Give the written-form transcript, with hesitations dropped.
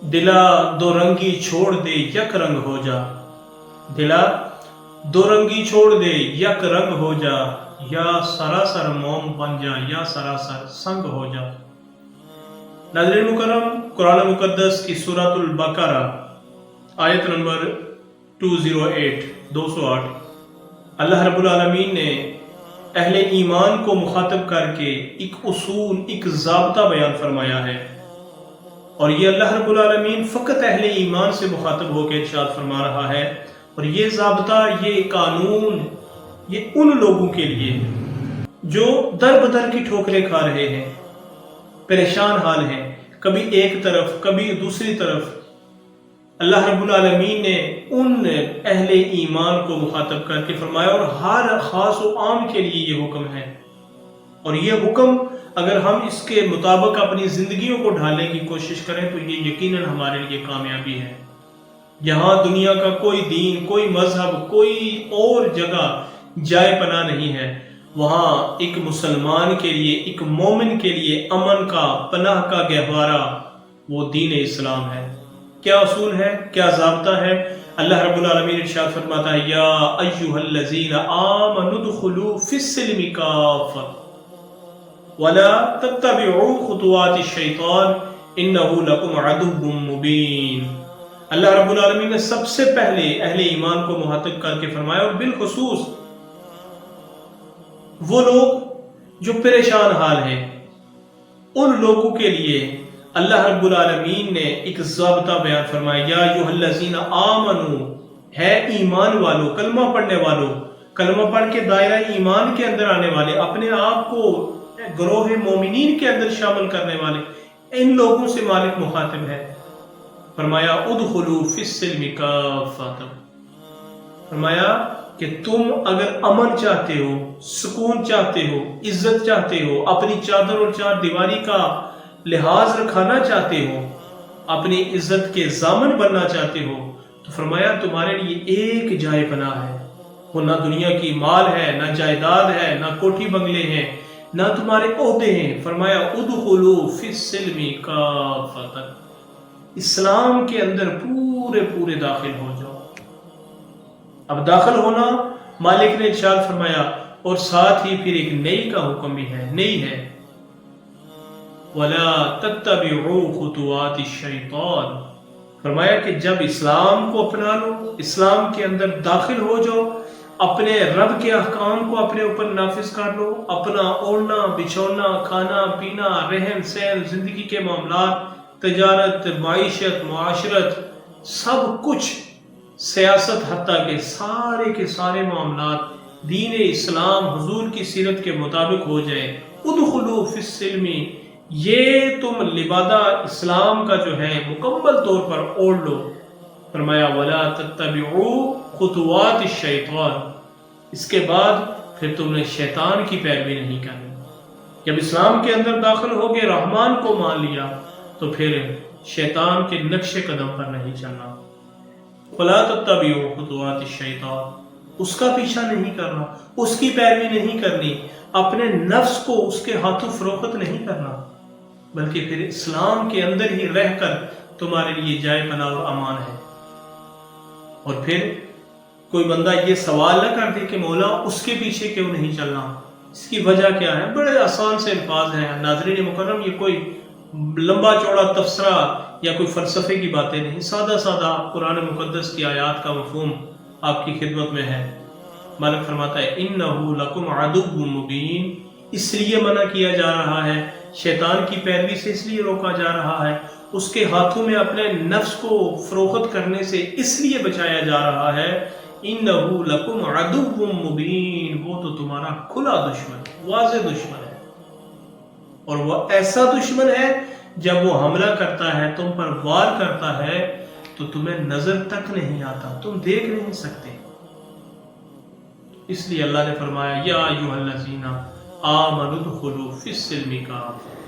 دلا دو رنگی چھوڑ دے یک رنگ ہو جا، دلا دو رنگی چھوڑ دے یک رنگ ہو جا، یا سراسر موم بن جا یا سراسر سنگ ہو جا۔ ناظرین مکرم، قرآن مقدس کی سورۃ البقرہ آیت نمبر 208 اللہ رب العالمین نے اہل ایمان کو مخاطب کر کے ایک اصول، ایک ضابطہ بیان فرمایا ہے، اور یہ اللہ رب العالمین فقط اہل ایمان سے مخاطب ہو کے ارشاد فرما رہا ہے، اور یہ ضابطہ، یہ قانون، یہ ان لوگوں کے لیے جو در بدر کی ٹھوکریں کھا رہے ہیں، پریشان حال ہیں، کبھی ایک طرف کبھی دوسری طرف۔ اللہ رب العالمین نے ان اہل ایمان کو مخاطب کر کے فرمایا، اور ہر خاص و عام کے لیے یہ حکم ہے، اور یہ حکم اگر ہم اس کے مطابق اپنی زندگیوں کو ڈھالنے کی کوشش کریں تو یہ یقیناً ہمارے لیے کامیابی ہے۔ یہاں دنیا کا کوئی دین، کوئی مذہب، کوئی اور جگہ جائے پناہ نہیں ہے، وہاں ایک مسلمان کے لیے، ایک مومن کے لیے امن کا، پناہ کا گہوارہ وہ دین اسلام ہے۔ کیا اصول ہے، کیا ضابطہ ہے؟ اللہ رب العالمین ارشاد فرماتا ہے، یا ایھا الذین آمنوا ادخلوا فی السلم کافۃ ولا تتبعوا خطوات الشیطان انہ لکم عدو مبین۔ اللہ رب العالمین نے سب سے پہلے اہل ایمان کو مخاطب کر کے فرمایا، اور بالخصوص وہ لوگ جو پریشان حال ہیں، ان لوگوں کے لیے اللہ رب العالمین نے ایک ضابطہ بیان فرمایا، یا ایھا الذین آمنوا، ہے ایمان والو، کلمہ پڑھنے والو، کلمہ پڑھ کے دائرہ ایمان کے اندر آنے والے، اپنے آپ کو گروہ مومنین کے اندر شامل کرنے والے، ان لوگوں سے مالک مخاطب ہے۔ فرمایا ادخلوا فی السلم کافۃ، فرمایا کہ تم اگر امن چاہتے ہو، سکون چاہتے ہو، عزت چاہتے ہو، اپنی چادر اور چار دیواری کا لحاظ رکھانا چاہتے ہو، اپنی عزت کے ضامن بننا چاہتے ہو، تو فرمایا تمہارے لیے ایک جائے پناہ ہے، وہ نہ دنیا کی مال ہے، نہ جائیداد ہے، نہ کوٹھی بنگلے ہیں، نہ تمہارے عہدے ہیں۔ فرمایا ادخلوا فی السلم کافۃ، اسلام کے اندر پورے داخل ہو جاؤ۔ اب داخل ہونا، مالک نے ارشاد فرمایا، اور ساتھ ہی پھر ایک نئی کا حکم بھی ہے، نئی ہے، وَلَا تَتَّبِعُوا خُطُوَاتِ الشَّيْطَانِ، فرمایا کہ جب اسلام کو اپنا لو، اسلام کے اندر داخل ہو جاؤ، اپنے رب کے احکام کو اپنے اوپر نافذ کر لو، اپنا اوڑھنا بچھونا، کھانا پینا، رہن سہن، زندگی کے معاملات، تجارت، معیشت، معاشرت، سب کچھ، سیاست، حتیٰ کہ سارے کے سارے معاملات دین اسلام، حضور کی سیرت کے مطابق ہو جائے۔ ادخلوا فی السلم، یہ تم لبادہ اسلام کا جو ہے مکمل طور پر اوڑھ لو۔ فرمایا وَلَا تَتَّبِعُوا خُطُوَاتِ الشَّيْطَانِ، اس کے بعد پھر تم نے شیطان کی پیروی نہیں کرنی۔ جب اسلام کے اندر داخل ہو گئے، رحمان کو مان لیا، تو پھر شیطان کے نقش قدم پر نہیں چلنا۔ وَلَا تَتَّبِعُوا خُطُوَاتِ الشَّيْطَانِ، اس کا پیچھا نہیں کرنا، اس کی پیروی نہیں کرنی، اپنے نفس کو اس کے ہاتھوں فروخت نہیں کرنا، بلکہ پھر اسلام کے اندر ہی رہ کر تمہارے لیے جائے پناہ اور امان ہے۔ اور پھر کوئی بندہ یہ سوال نہ کر دے کہ مولا اس کے پیچھے کیوں نہیں چلنا، اس کی وجہ کیا ہے؟ بڑے آسان سے الفاظ ہیں ناظرین مکرم، یہ کوئی لمبا چوڑا تبصرہ یا کوئی فلسفے کی باتیں نہیں، سادہ سادہ قرآن مقدس کی آیات کا مفہوم آپ کی خدمت میں ہے۔ مالک فرماتا ہے انہ لکم عدو مبین، اس لیے منع کیا جا رہا ہے، شیطان کی پیروی سے اس لیے روکا جا رہا ہے، اس کے ہاتھوں میں اپنے نفس کو فروخت کرنے سے اس لیے بچایا جا رہا ہے، انہ لکم عدو مبین، وہ تو تمہارا کھلا دشمن، واضح دشمن ہے، اور وہ ایسا دشمن ہے جب وہ حملہ کرتا ہے، تم پر وار کرتا ہے، تو تمہیں نظر تک نہیں آتا، تم دیکھ نہیں سکتے۔ اس لیے اللہ نے فرمایا یا ایھا الذین آمنوا ادخلوا فی السلم کافۃ،